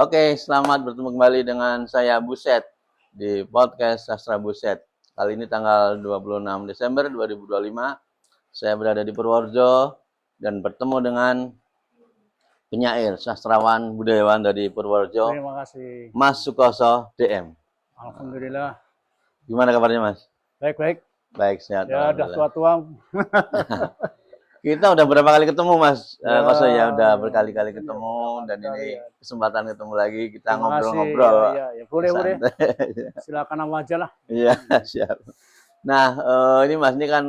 Oke, selamat bertemu kembali dengan saya Buset di podcast Sastra Buset. Kali ini tanggal 26 Desember 2025. Saya berada di Purworejo dan bertemu dengan penyair, sastrawan, budayawan dari Purworejo, Terima kasih. Mas Sukoso DM. Alhamdulillah. Gimana kabarnya, Mas? Baik-baik. Baik, sehat. Ya, udah tua-tua. Kita udah berapa kali ketemu, Mas Koso ya, udah ya, berkali-kali ya, ketemu dan kali ini ya. kesempatan ketemu lagi kita Terima kasih. ngobrol-ngobrol. Ya, boleh. Santai. Silakan nama aja lah. Iya, siap. Nah, ini Mas ini kan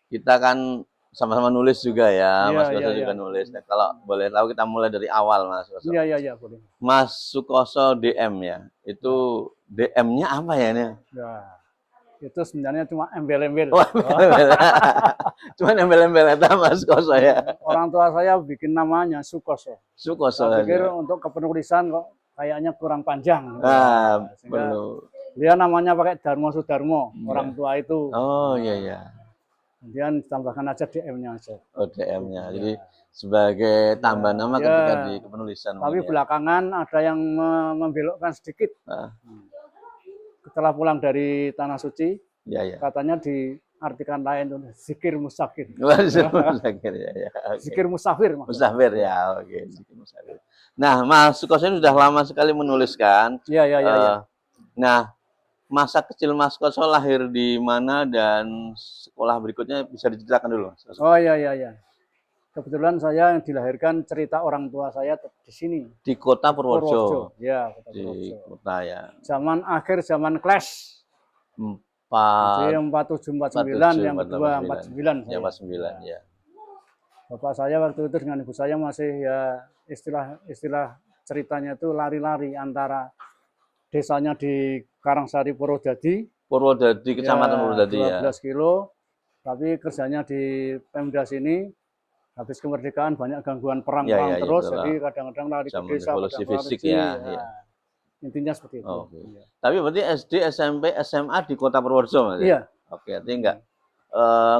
kita kan sama-sama nulis juga ya, Iya, Mas Koso iya, juga iya. nulis. Nah, kalau boleh tahu kita mulai dari awal, Mas Koso. Iya, boleh. Mas Sukoso DM ya, itu DM-nya apa ya ini? Ya, itu sebenarnya cuma embel-embel. Wah, cuma embel-embel itu Mas Koso ya. Orang tua saya bikin namanya Sukoso. Sukoso. Saya pikir untuk kepenulisan kok kayaknya kurang panjang. Nah, Sehingga perlu. dia namanya pakai Darmo Sudarmo, Iya. orang tua itu. Oh iya. Kemudian tambahkan aja DM-nya aja. Oh DM-nya. Jadi sebagai tambahan nama ketika di kepenulisan. Tapi ya. belakangan ada yang membelokkan sedikit. Setelah pulang dari Tanah Suci, katanya diartikan lain tuh zikir musafir. Musafir ya. Zikir musafir. Musafir ya, oke. Zikir musafir. Nah, Mas Sukoso ini sudah lama sekali menuliskan. Iya. Nah, masa kecil Mas Koso lahir di mana dan sekolah berikutnya bisa diceritakan dulu, Mas? Oh iya. Kebetulan saya yang dilahirkan cerita orang tua saya di sini. Di kota Purworejo. Ya, kota Purworejo. Di kota ya. Zaman clash. 4749 yang kedua 49. Ya, 49 ya. Bapak saya waktu itu dengan ibu saya masih ya istilah ceritanya itu lari-lari antara desanya di Karangsari Purwodadi, Kecamatan Purwodadi ya. 12 kilo, tapi kerjanya di Pemda sini. Habis kemerdekaan banyak gangguan perang terus, jadi kadang-kadang lari ke desa, evolusi fisik ya. Intinya seperti itu. Okay. Tapi berarti SD, SMP, SMA di kota Purworejo, Mas? Iya. Oke, artinya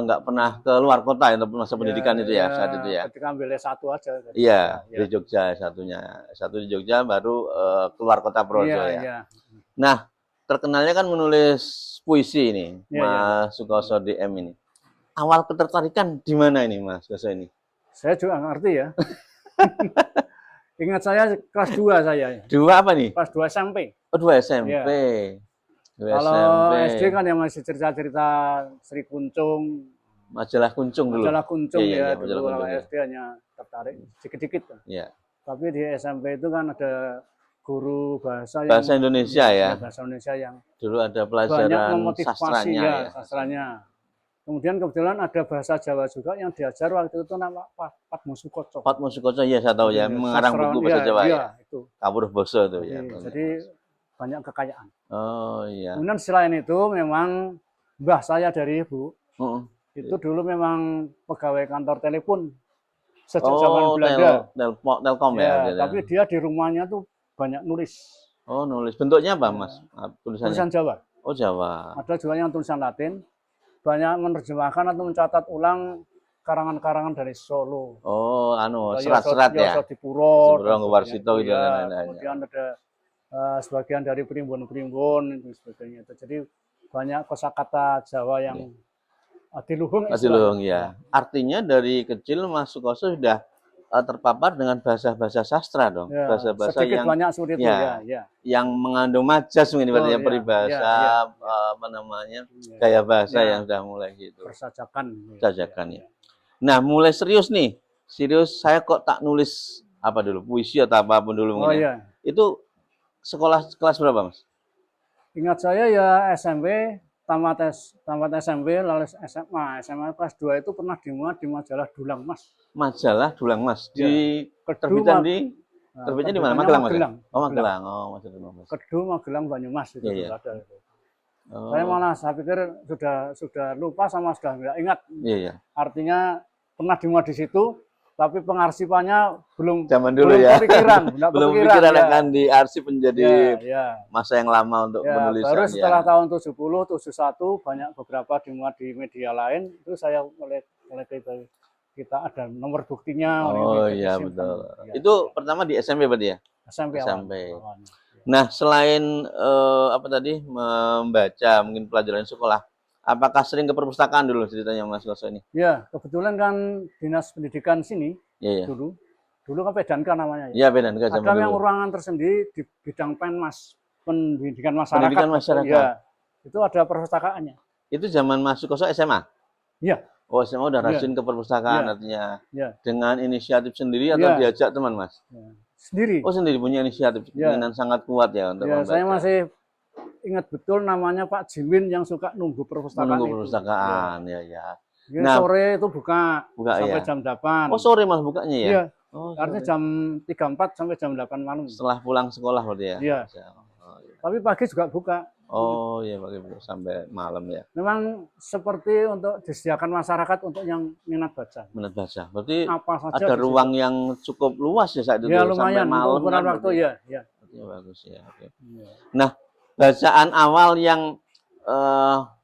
nggak pernah ke luar kota ya untuk masa pendidikan itu ya saat itu ya. Ketika ambil S1 aja. Iya, di Jogja satunya. Satu di Jogja baru keluar kota Purworejo ya. Iya. Nah, terkenalnya kan menulis puisi ini, Mas Sukoso DM ini. Awal ketertarikan di mana ini, Mas Koso ini? Saya juga ngerti ya. Ingat saya kelas 2 saya. 2 apa nih? Kelas 2 SMP. Oh, 2 SMP. Kalau SD kan yang masih cerita-cerita Sri Kuncung. Majalah Kuncung dulu. Majalah Kuncung ya, dulu Kuncung, SD hanya tertarik sedikit-sedikit. Iya. Tapi di SMP itu kan ada guru bahasa Indonesia ya. Bahasa Indonesia yang dulu ada pelajaran sastranya. Sastranya. Kemudian kebetulan ada bahasa Jawa juga yang diajar waktu itu nama Patmo Sukoco. Patmo Sukoco ya saya tahu ya, mengarang buku bahasa Jawa ya. Itu. Kawruh Basa itu ya. Jadi banyak kekayaan. Oh iya. Kemudian selain itu memang mbah saya dari ibu itu dulu memang pegawai kantor telepon sejak zaman Belanda. Telkom ya. Tapi dia di rumahnya tuh banyak nulis. Oh nulis. Bentuknya apa Mas? Tulisannya? Tulisan Jawa. Oh Jawa. Ada juga yang tulisan Latin. Banyak menerjemahkan atau mencatat ulang karangan-karangan dari Solo. Oh, serat-serat ya. Dipuro, Warsito gitu dan lain-lain. Kemudian ada sebagian dari primbon-primbon dan sebagainya. Jadi banyak kosakata Jawa yang adiluhung. Adiluhung ya. Artinya dari kecil Mas Sukoso sudah terpapar dengan bahasa-bahasa sastra dong, bahasa-bahasa yang banyak seperti itu yang mengandung majas mungkin ibaratnya peribahasa apa namanya gaya bahasa yang sudah mulai gitu. Persajakan ya. Nah mulai serius nih, saya kok tak nulis apa dulu puisi atau apapun dulu mungkin. Itu sekolah kelas berapa Mas? Ingat saya ya SMP. Tamat SMP, lalu SMA kelas 2 itu pernah dimuat di majalah Dulang Mas. Majalah Dulang Mas. Di terbitan terbitnya di mana? Magelang. Oh, Magelang. Oh, Magelang. Kedu Magelang Banyumas itu ada itu. Saya pikir sudah lupa sama sudah nggak ingat. Iya. Artinya pernah dimuat di situ, tapi pengarsipannya belum kepikiran. Belum pikiran akan diarsip menjadi masa yang lama untuk penulisan. Baru setelah tahun 70, 71 banyak beberapa dimuat di media lain, itu saya mulai kita ada nomor buktinya. Oh iya betul. Itu pertama di SMP berarti ya? SMP. SMP. Nah, selain apa tadi membaca mungkin pelajaran sekolah, apakah sering ke perpustakaan dulu ceritanya Mas Koso ini? Ya, kebetulan kan dinas pendidikan sini dulu kan Pedanka namanya. Iya, Pedanka. Ada yang ruangan tersendiri di bidang Penmas, pendidikan masyarakat. Pendidikan masyarakat. Ya, itu ada perpustakaannya. Itu zaman Mas Koso SMA? Iya. Oh, SMA udah rajin ke perpustakaan artinya. Dengan inisiatif sendiri atau diajak teman, Mas? Sendiri. Oh, sendiri punya inisiatif. Keinginan sangat kuat ya untuk membaca. Saya masih ingat betul namanya Pak Jimin yang suka nunggu perpustakaan. Menunggu perpustakaan, ya. Nah, sore itu buka sampai jam 8. Oh, sore malah bukanya ya? Iya. Oh, artinya jam 3.4 sampai jam 8 malam. Setelah pulang sekolah berarti ya? Iya. Tapi pagi juga buka. Oh iya, pagi sampai malam ya. Memang seperti untuk disediakan masyarakat untuk yang minat baca. Minat baca. Berarti apa saja ada ruang yang cukup luas ya saat itu. Ya lumayan, sampai malam ukuran waktu ya. Ya bagus ya. Oke. Nah, bacaan awal yang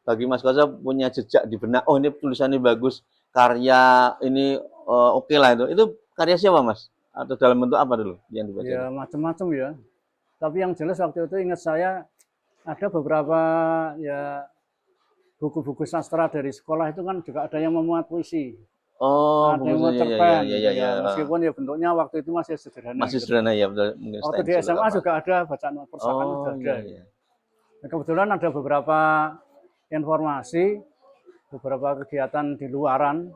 bagi Mas Koso punya jejak di benak. Oh, ini tulisannya bagus, karya ini oke lah itu. Itu karya siapa, Mas? Atau dalam bentuk apa dulu yang dibaca? Ya macam-macam ya. Tapi yang jelas waktu itu ingat saya ada beberapa ya buku-buku sastra dari sekolah itu kan juga ada yang memuat puisi. Oh, ada yang memuat cerpen. Ya. Meskipun ya bentuknya waktu itu masih sederhana. Masih sederhana ya, betul. Waktu di SMA juga ada bacaan perpustakaan juga ada. Iya. Nah, kebetulan ada beberapa informasi, beberapa kegiatan di luaran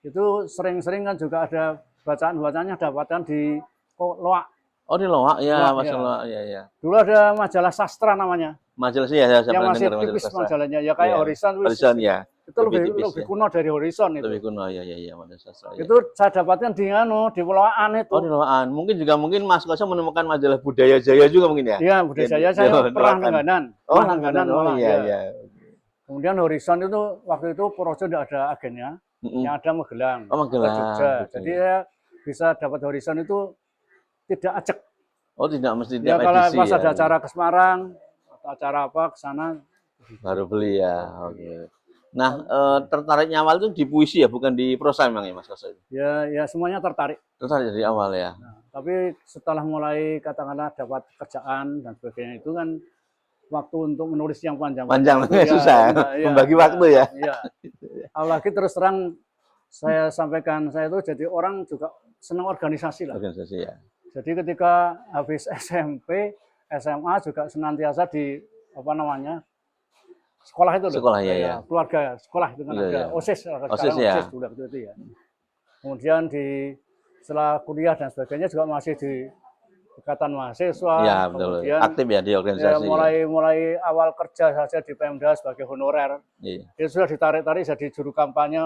itu sering-sering kan juga ada bacaan-bacaannya dapatkan di Loak. Oh, di Loak ya, Mas Loak ya. Dulu ada majalah sastra namanya. Majalah sih ya, saya yang masih tipis majalahnya ya kayak Horizon. Horizon ya. Itu lebih kuno dari Horizon itu. Lebih kuno ya, majalah sastra. Itu saya dapatkan di Loakan itu. Oh, di Loakan. Mungkin Mas Koso menemukan majalah Budaya Jaya juga mungkin ya? Iya, Budaya Jaya saya pernah langganan. Oh, langganan. Oh iya. Kemudian Horizon itu waktu itu Projo tidak ada agennya, yang ada Magelang. Oh, Magelang. Jogja. Jadi ya bisa dapat Horizon itu tidak acak. Oh, tidak mesti tiap edisi. Kalau pas ada acara ke Semarang atau acara apa ke sana baru beli ya. Oke. Nah, tertariknya awal itu di puisi ya, bukan di prosa memang ya Mas Koso? Ya semuanya tertarik. Tertarik dari awal ya. Nah, tapi setelah mulai katakanlah dapat kerjaan dan sebagainya itu kan waktu untuk menulis yang panjang susah membagi waktu ya. Iya. Apalagi terus terang saya sampaikan, saya itu jadi orang juga senang organisasi lah. Organisasi ya. Jadi ketika habis SMP, SMA juga senantiasa di sekolah itu loh. Sekolah ya. Keluarga sekolah itu kan ada OSIS, OSIS dulu itu ya. Kemudian setelah kuliah dan sebagainya juga masih di Ikatan Mahasiswa. Ya, betul. Aktif ya di organisasi. Ya, mulai awal kerja saja di Pemda sebagai honorer. Iya. Itu sudah ditarik-tarik jadi juru kampanye.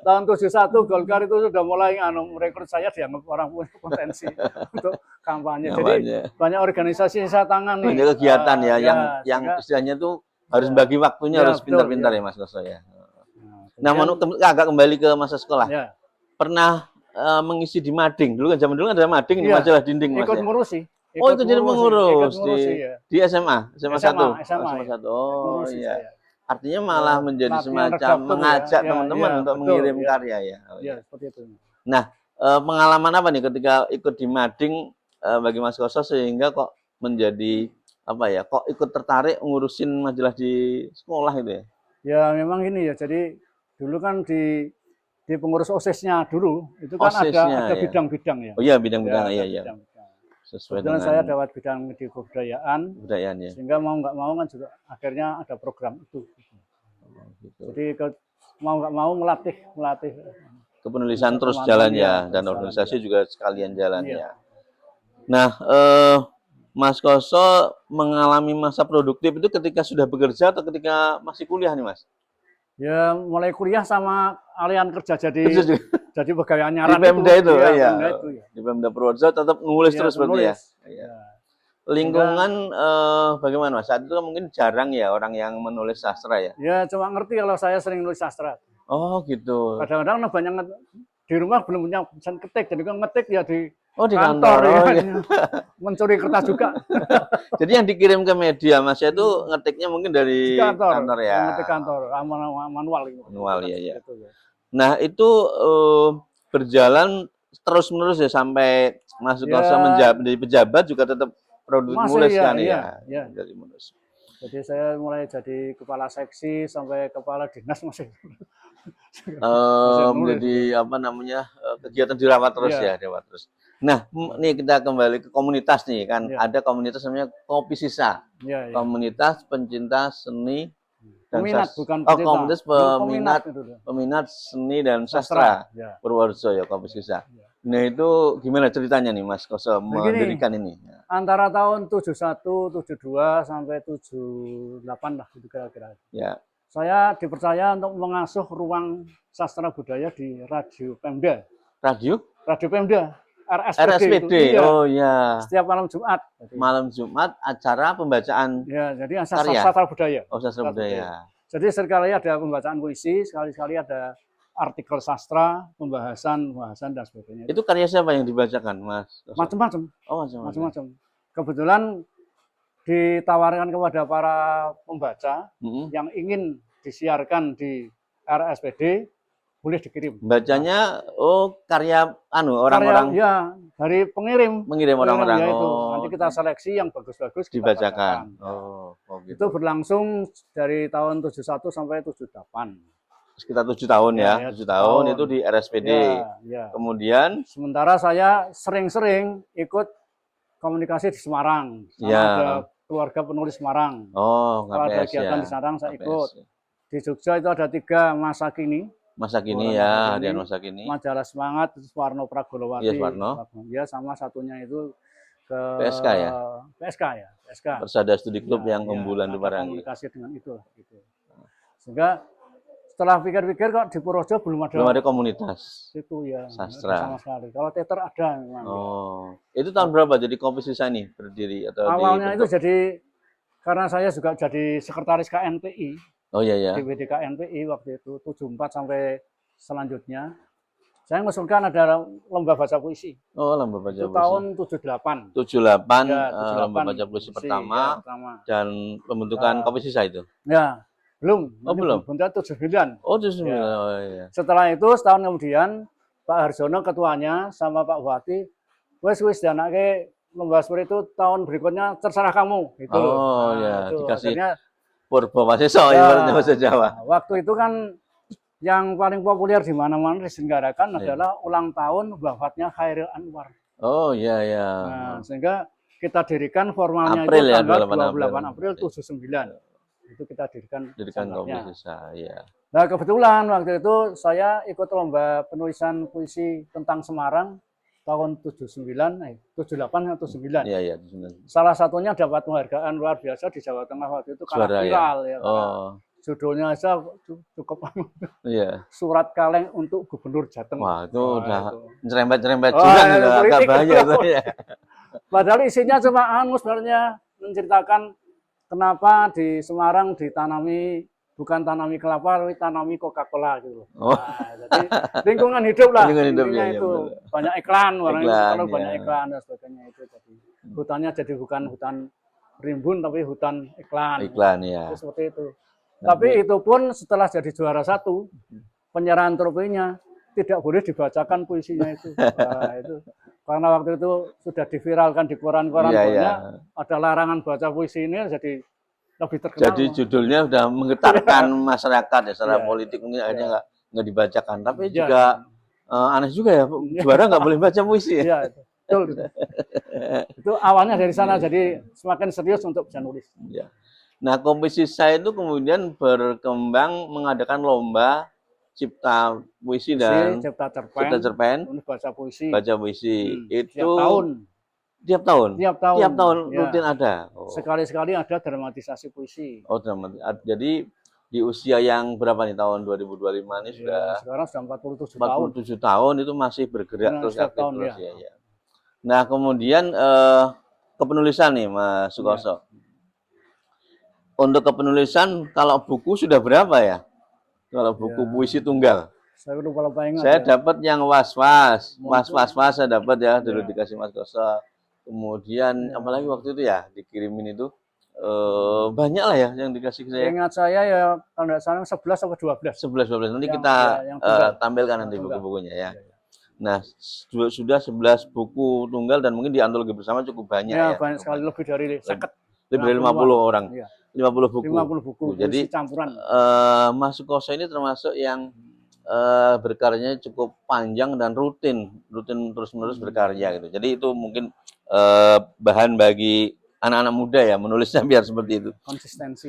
Tahun 71 Golkar itu sudah mulai merekrut saya, dianggap orang punya potensi untuk kampanye. Jadi banyak organisasi yang saya tangani. Banyak kegiatan yang istilahnya itu harus bagi waktunya, harus pintar-pintar ya Mas Koso ya. Nah, agak kembali ke masa sekolah. Ya. Pernah mengisi di mading. Dulu kan zaman dulu ada mading di majalah dinding Mas. Ikut ngurusi. Oh, itu jadi mengurus di SMA 1. SMA 1. Oh iya. Artinya malah menjadi semacam mengajak teman-teman untuk mengirim karya ya. Iya, seperti itu. Nah, pengalaman apa nih ketika ikut di mading bagi Mas Koso sehingga kok menjadi kok ikut tertarik ngurusin majalah di sekolah itu ya? Ya memang ini ya. Jadi dulu kan di pengurus OSIS-nya dulu itu kan ada bidang-bidang ya. Oh iya, bidang-bidang iya. Sesuai dengan saya dapat bidang di kebudayaan ya. Sehingga mau nggak mau kan juga akhirnya ada program itu. Gitu. Jadi mau nggak mau melatih kepenulisan terus jalan ya, dan organisasi juga sekalian jalan ya. Nah, Mas Koso mengalami masa produktif itu ketika sudah bekerja atau ketika masih kuliah nih Mas? Ya mulai kuliah sama alian kerja jadi pegawai anyaran di Pemda itu. Ya. Di Pemda Purworejo tetap nulis terus berarti ya. Iya. Lingkungan bagaimana Mas? Saat itu mungkin jarang ya orang yang menulis sastra ya. Ya cuma ngerti kalau saya sering nulis sastra. Oh gitu. Kadang-kadang banyak di rumah belum punya mesin ketik, jadi kan ngetik ya di kantor ya. Mencuri kertas juga. Jadi yang dikirim ke media Mas itu ngetiknya mungkin dari kantor ya. Ngetik kantor, manual gitu. Manual ya. Nah, itu berjalan terus menerus ya sampai Mas Sukoso Ya. menjadi pejabat juga tetap produk Masih, mulus ya, kan iya, ya. iya. Dari mulus. Jadi saya mulai jadi kepala seksi sampai kepala dinas masih Menjadi apa namanya kegiatan dirawat terus ya, dirawat terus. Nah, nih kita kembali ke komunitas nih kan, ada komunitas namanya Kopi Sisa, komunitas pencinta seni dan peminat, bukan komunitas peminat seni dan sastra Purworejo ya, Kopi Sisa. Nah itu gimana ceritanya nih Mas Koso mendirikan ini? Antara tahun 71, 72 sampai 78 lah itu kira-kira. Ya. Saya dipercaya untuk mengasuh ruang sastra budaya di Radio Pemda. Radio Pemda. RSPD. Oh ya. Setiap malam Jumat. Malam Jumat acara pembacaan. Ya, jadi sastra budaya. Oh, sastra budaya. Jadi sekali ada pembacaan puisi, sekali-sekali ada artikel sastra, pembahasan dan sebagainya. Itu karya siapa yang dibacakan, Mas? Macam-macam. Oh, macam-macam. Kebetulan ditawarkan kepada para pembaca yang ingin disiarkan di RSPD, boleh dikirim. Bacanya karya orang-orang. Ya, dari pengirim. Mengirim orang-orang. Ya, itu. Nanti kita seleksi yang bagus-bagus dibacakan. Gitu. Itu berlangsung dari tahun 71 sampai 78. Sekitar 7 tahun ya. 7 tahun itu di RSPD. Ya. Kemudian sementara saya sering-sering ikut komunikasi di Semarang. Ada keluarga penulis Semarang. Oh, kalau ada kegiatan di Semarang saya ikut. Di Jogja itu ada 3 masa kini. Masa kini ya, Harian Masa Kini. Majalah Semangat, Warno Pragolowati. Iya, Warno. Ya, sama satunya itu ke PSK ya? PSK ya, PSK. Persada Studi Klub yang unggulan di Parangi. Komunikasi dengan itu lah gitu. Sehingga setelah pikir-pikir kok di Purworejo belum ada komunitas. Itu ya. Sastra. Sama sekali. Kalau teater ada memang. Oh. Itu tahun berapa jadi Kopi Sisa ini berdiri atau awalnya itu jadi karena saya juga jadi sekretaris KNPI. Oh iya ya. Di WDKNPI waktu itu 74 sampai selanjutnya. Saya mengusulkan ada lomba baca puisi. Oh, lomba baca puisi. Itu tahun 78. 78, ya, 78 lomba baca puisi pertama dan pembentukan Kopi Sisa itu. Ya, belum. Oh, belum. Bentuk 79. Oh, 79. Ya. Oh iya. Setelah itu setahun kemudian Pak Harjono ketuanya sama Pak Bupati wis dianake lomba seperti itu tahun berikutnya terserah kamu gitu. Oh ya, dikasih akhirnya Purbo Waseso ibaratnya bahasa Jawa. Waktu itu kan yang paling populer di mana-mana diselenggarakan adalah ulang tahun wafatnya Khairil Anwar. Oh iya ya. Nah, sehingga kita dirikan formalnya April itu tanggal 28 April 79. Itu kita dirikan Kopi Sisa, ya. Nah, kebetulan waktu itu saya ikut lomba penulisan puisi tentang Semarang tahun 78 atau 9. Iya, 79. Salah satunya dapat penghargaan luar biasa di Jawa Tengah waktu itu karena viral ya. Judulnya aja cukup Surat Kaleng untuk Gubernur Jateng. Wah, itu udah nyerempet-nyerempet juga agak bahaya itu ya. Padahal isinya cuma sebenarnya menceritakan kenapa di Semarang ditanami bukan tanami kelapa, tapi tanami Coca-Cola gitu. Jadi lingkungan hidup lah. Lingkungan itu banyak iklan, kalau banyak iklan dan sebagainya itu. Jadi hutannya jadi bukan hutan rimbun, tapi hutan iklan. Iklan ya. Seperti itu. Tapi itu pun setelah jadi juara 1, penyerahan trofinya tidak boleh dibacakan puisinya itu. Itu. Karena waktu itu sudah diviralkan di koran-koran banyak, ada larangan baca puisi ini jadi lebih terkenal. Jadi judulnya sudah menggetarkan masyarakat ya secara politik, mungkin akhirnya nggak dibacakan. Tapi juga aneh juga ya, juara nggak boleh baca puisi ya. Iya, betul. Itu awalnya dari sana, jadi semakin serius untuk bisa nulis. Ya. Nah, Kopi Sisa itu kemudian berkembang mengadakan lomba cipta puisi dan cipta cerpen, baca puisi. Baca puisi. Itu tiap tahun rutin ada. Sekali-sekali ada dramatisasi puisi. Oh, jadi di usia yang berapa nih tahun 2025 ini sudah sekarang sudah 47 tahun itu masih bergerak terus aktif terus ya. Nah, kemudian kepenulisan nih Mas Sukoso. Untuk kepenulisan kalau buku sudah berapa ya? Kalau buku puisi tunggal. Saya lupa ingat. Saya dapat yang was-was saya dapat ya, dulu dikasih Mas Koso. Kemudian apalagi waktu itu ya dikirimin itu banyak lah ya yang dikasih saya. Ingat saya ya kalau tidak salah 11 atau 12. 11 12. Nanti kita tampilkan nanti buku-bukunya ya. Nah, sudah 11 buku tunggal dan mungkin di antologi bersama cukup banyak ya. Ya. Banyak sekali, lebih dari 50. Lebih dari 50 orang. Ya. 50 buku. 50 buku. Jadi campuran. Mas Sukoso ini termasuk yang berkaryanya cukup panjang dan rutin terus-menerus berkarya gitu. Jadi itu mungkin bahan bagi anak-anak muda ya menulisnya biar seperti itu.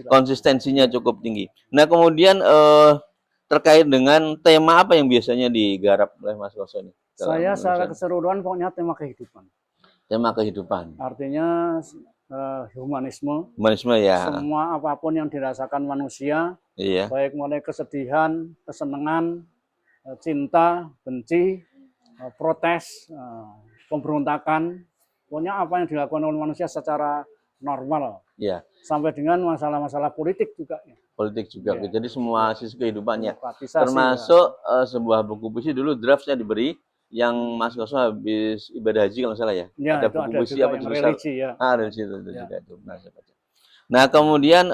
Konsistensinya cukup tinggi. Nah, kemudian terkait dengan tema apa yang biasanya digarap oleh Mas Sukoso ini? Saya secara keseluruhan pokoknya tema kehidupan. Tema kehidupan. Artinya humanisme. Humanisme ya. Semua apapun yang dirasakan manusia, iya. Baik mulai kesedihan, kesenangan, cinta, benci, protes, pemberontakan, pokoknya apa yang dilakukan oleh manusia secara normal. Iya. Sampai dengan masalah-masalah politik juga. Politik juga. Ya. Jadi semua sisi kehidupannya. Termasuk sebuah buku puisi dulu draftnya diberi yang Mas Sukoso habis ibadah haji kalau salah ya. Ada buku puisi apa religi ya. Religi itu juga itu. Nah, kemudian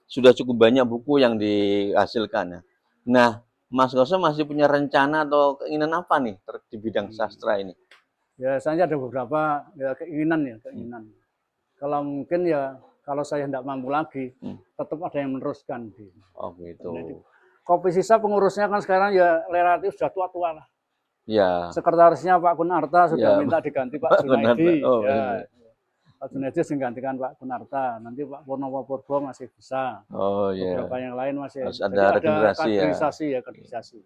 sudah cukup banyak buku yang dihasilkan. Nah, Mas Sukoso masih punya rencana atau keinginan apa nih di bidang sastra ini? Ya, saya ada beberapa keinginan. Kalau mungkin ya kalau saya tidak mampu lagi, tetap ada yang meneruskan. Oh gitu. Kopi Sisa pengurusnya kan sekarang ya relatif sudah tua-tua lah. Ya. Sekretarisnya Pak Kunarta sudah minta diganti Pak Junaidi. Pak Junaidi menggantikan Pak Kunarta. Nanti Pak Purnomo Purbo masih bisa. Beberapa yang lain masih. Harus ada kaderisasi ya. Kaderisasi.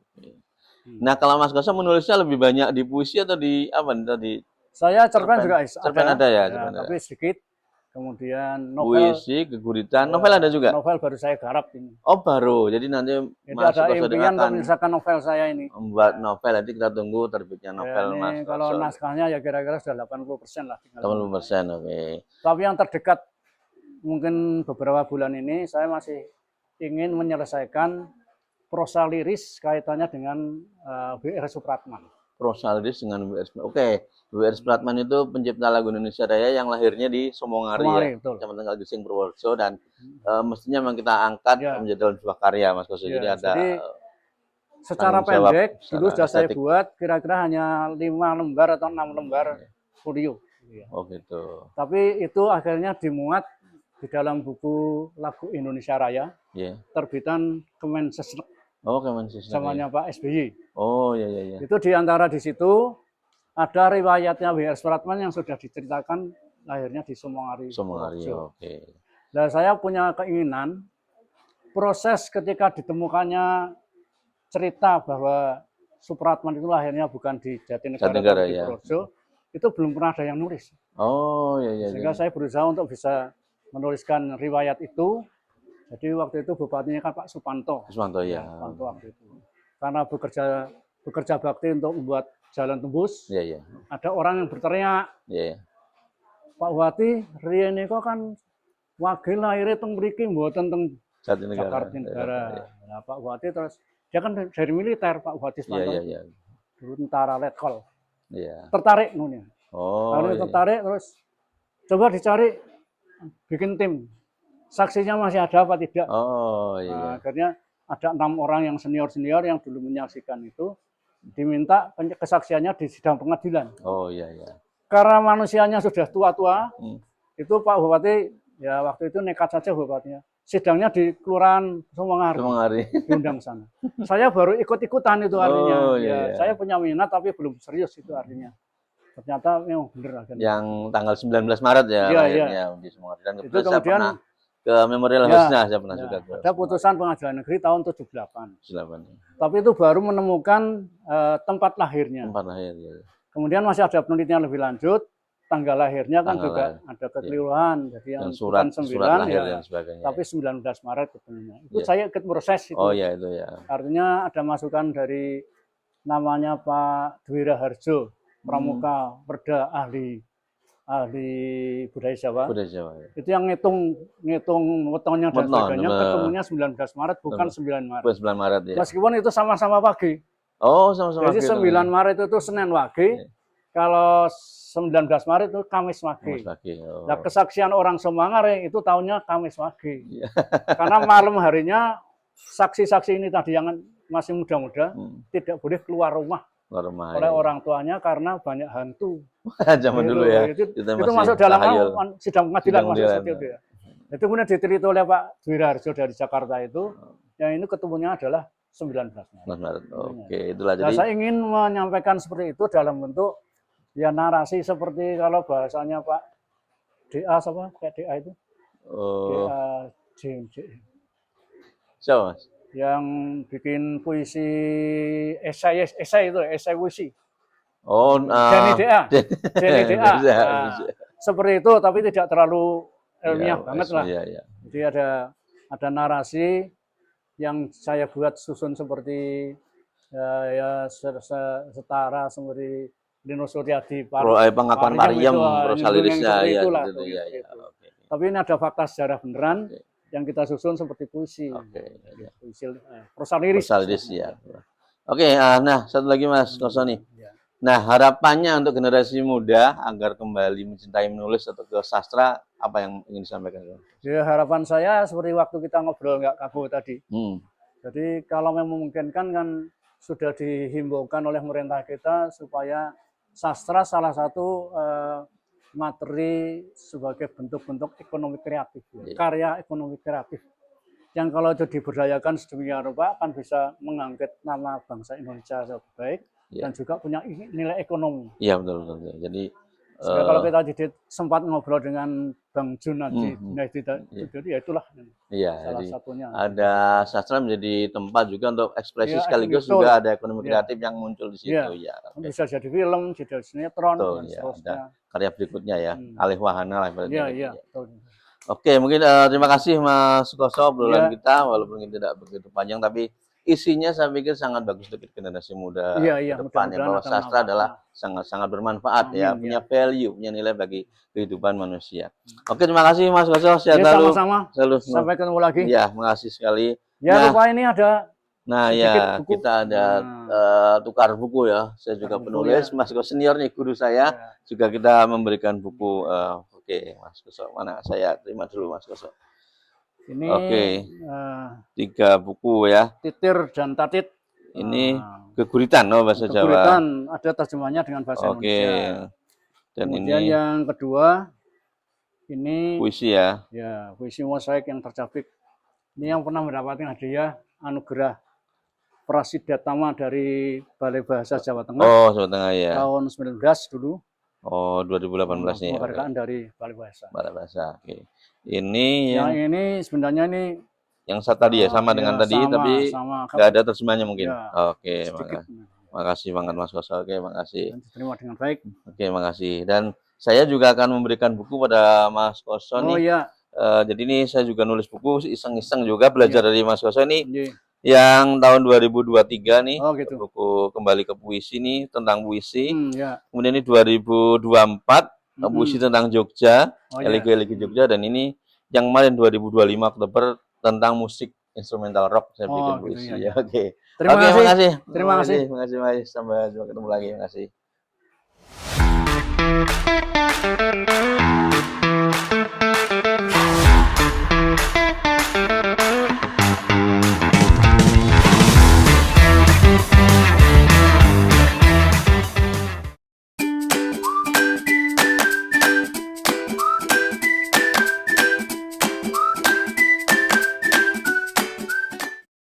Nah, kalau Mas Sukoso menulisnya lebih banyak di puisi atau di apa? Saya cerpen juga ada ya. Tapi sedikit. Kemudian novel, puisi, keguritan, novel ada juga. Novel baru saya garap ini. Oh baru, jadi nanti Mas Sukoso akan menyelesaikan novel saya ini. Membuat novel, nanti kita tunggu terbitnya novel Mas. Kalau naskahnya ya kira-kira sudah 80% lah. 80%, oke. Tapi yang terdekat mungkin beberapa bulan ini saya masih ingin menyelesaikan prosa liris kaitannya dengan W.R. Supratman. Prosa liris dengan W.R. Oke. W.R. Supratman itu pencipta lagu Indonesia Raya yang lahirnya di Somongari ya, Kecamatan Kaligesing, Purworejo, dan mestinya memang kita angkat menjadi dalam sebuah karya Mas Sukoso. Jadi ada secara pendek dulu sudah saya buat kira-kira hanya 5 lembar atau 6 lembar folio. Oh gitu. Tapi itu akhirnya dimuat di dalam buku lagu Indonesia Raya, terbitan Kemensesnek. Oh, Kemensesnek. Zamannya Pak SBY. Oh iya. Itu diantara di situ ada riwayatnya W.R. Supratman yang sudah diceritakan lahirnya di Somongari. Oke. Nah, saya punya keinginan proses ketika ditemukannya cerita bahwa Supratman itu lahirnya bukan di Jatinegara di Purworejo, itu belum pernah ada yang nulis. Oh iya. Sehingga saya berusaha untuk bisa menuliskan riwayat itu. Jadi waktu itu bupatinya kan Pak Supanto. Supanto ya. Supanto waktu itu. Karena bekerja bakti untuk membuat jalan tembus. Ada orang yang berteriak. Pak Bupati, riyen niku kan wakil lahirnya teng mriki mboten teng Jakarta Negara. Nah, Pak Bupati terus dia kan dari militer Pak Bupati Supanto. Dulu tentara Letkol. Tertarik nunya. Lalu tertarik terus coba dicari bikin tim. Saksinya masih ada apa tidak? Nah, akhirnya ada 6 orang yang senior yang dulu menyaksikan itu diminta kesaksiannya di sidang pengadilan. Karena manusianya sudah tua-tua, itu Pak Bupati ya waktu itu nekat saja bupatinya. Sidangnya di Kelurahan Somongari. Diundang sana. Saya baru ikut-ikutan itu artinya. Saya punya minat tapi belum serius itu artinya. Ternyata memang benar akhirnya. Yang tanggal 19 Maret ya lahirnya di Somongari. Dan itu kemudian ke Memorial Husna saya pernah juga. Ada putusan pengadilan negeri tahun 78. Tapi itu baru menemukan tempat lahirnya. Kemudian masih ada penelitian lebih lanjut, tanggal lahirnya kan juga ada kekeliruan. Jadi yang bukan 9 ya, tapi 19 Maret ketemu. Itu saya ikut proses itu. Artinya ada masukan dari namanya Pak Dwi Raharjo, pramuka, perda, ahli budaya Jawa. Itu yang ngitung wetonnya dan sebagainya, ketemunya 19 Maret bukan 9 Maret. 9 Maret ya. Meskipun itu sama-sama pagi. Sama-sama. Jadi 9 Maret itu Senin wage. Kalau 19 Maret itu Kamis wage. Nah, kesaksian orang Somongari itu tahunnya Kamis wage. Karena malam harinya saksi-saksi ini tadi yang masih muda-muda tidak boleh keluar rumah Normal. Oleh orang tuanya karena banyak hantu. Zaman dulu ya. Itu masuk dalam sidang pengadilan masuk seperti itu ya. Itu kemudian diteliti oleh Pak Dwi Raharjo dari Jakarta itu. Yang ini ketemunya adalah 19 Maret. Oke, itulah jadi. Nah, saya ingin menyampaikan seperti itu dalam bentuk ya narasi seperti kalau bahasanya Pak DA siapa? Kayak DA itu. DA so, Mas? Yang bikin puisi esai itu, esai puisi. Denny DA. Seperti itu, tapi tidak terlalu ilmiah banget lah. Ya. Jadi ada narasi yang saya buat susun seperti ya setara seperti Lino Suryadi. Pengakuan Pariem, prosa lirisnya ya. Tapi ini ada fakta sejarah beneran. Yang kita susun seperti puisi. Puisi prosa liris. Ya. Oke, nah satu lagi Mas Koso nih. Nah, harapannya untuk generasi muda agar kembali mencintai menulis atau ke sastra, apa yang ingin disampaikan? Ya, harapan saya seperti waktu kita ngobrol nggak kaku tadi. Jadi kalau memungkinkan kan sudah dihimbaukan oleh pemerintah kita supaya sastra salah satu materi sebagai bentuk-bentuk ekonomi kreatif, karya ekonomi kreatif. Yang kalau itu diberdayakan sedemikian rupa akan bisa mengangkat nama bangsa Indonesia lebih baik dan juga punya nilai ekonomi. Iya betul. Jadi kalau kita sempat ngobrol dengan Bang Junadi, ya itulah salah satunya. Ada sastra menjadi tempat juga untuk ekspresi sekaligus juga ada ekonomi kreatif yang muncul di situ. Bisa jadi film, jadi sinetron, dan seterusnya. Ada karya berikutnya ya, alih wahana lah. Iya. Oke, mungkin terima kasih Mas Koso obrolan kita, walaupun tidak begitu panjang, tapi isinya saya pikir sangat bagus untuk generasi muda ke depan ya, bahwa sastra adalah sangat bermanfaat ya, punya value, punya nilai bagi kehidupan manusia. Oke, terima kasih Mas Koso, sehat selalu. Sama-sama. Sampai ketemu lagi. Ya, makasih sekali. Ya, lupa ini ada. Nah ya, buku. Kita ada tukar buku ya. Saya juga penulis, Mas Koso senior nih, guru saya. Juga kita memberikan buku. Oke, Mas Koso, mana saya terima dulu Mas Koso. Ini 3 buku ya. Titir dan Tatit. Ini Geguritan, bahasa Jawa. Geguritan, ada terjemahnya dengan bahasa Indonesia. Dan kemudian ini yang kedua, ini puisi ya. Ya, puisi mosaik yang tercapik. Ini yang pernah mendapatkan hadiah anugerah Prasidatama dari Balai Bahasa Jawa Tengah. Jawa Tengah ya. Tahun 19 dulu. 2018 nih. Penghargaan dari Balai Bahasa. Balai Bahasa. Oke. Ini yang ini sebenarnya ini yang tadi ya, sama dengan tadi, tapi nggak ada terjemahnya mungkin. Oke, makasih banget Mas Koso. Oke, makasih. Terima dengan baik. Oke, makasih. Dan saya juga akan memberikan buku pada Mas Koso nih. Jadi ini saya juga nulis buku iseng-iseng juga belajar dari Mas Koso ini. Yang tahun 2023 nih, buku Kembali ke Puisi nih, tentang puisi. Kemudian ini 2024, puisi tentang Jogja, elegi-elegi Jogja, dan ini yang kemarin 2025 Oktober tentang musik instrumental rock, saya bikin puisi. Oke. Terima kasih. Terima kasih. Sampai jumpa ketemu lagi. Terima kasih.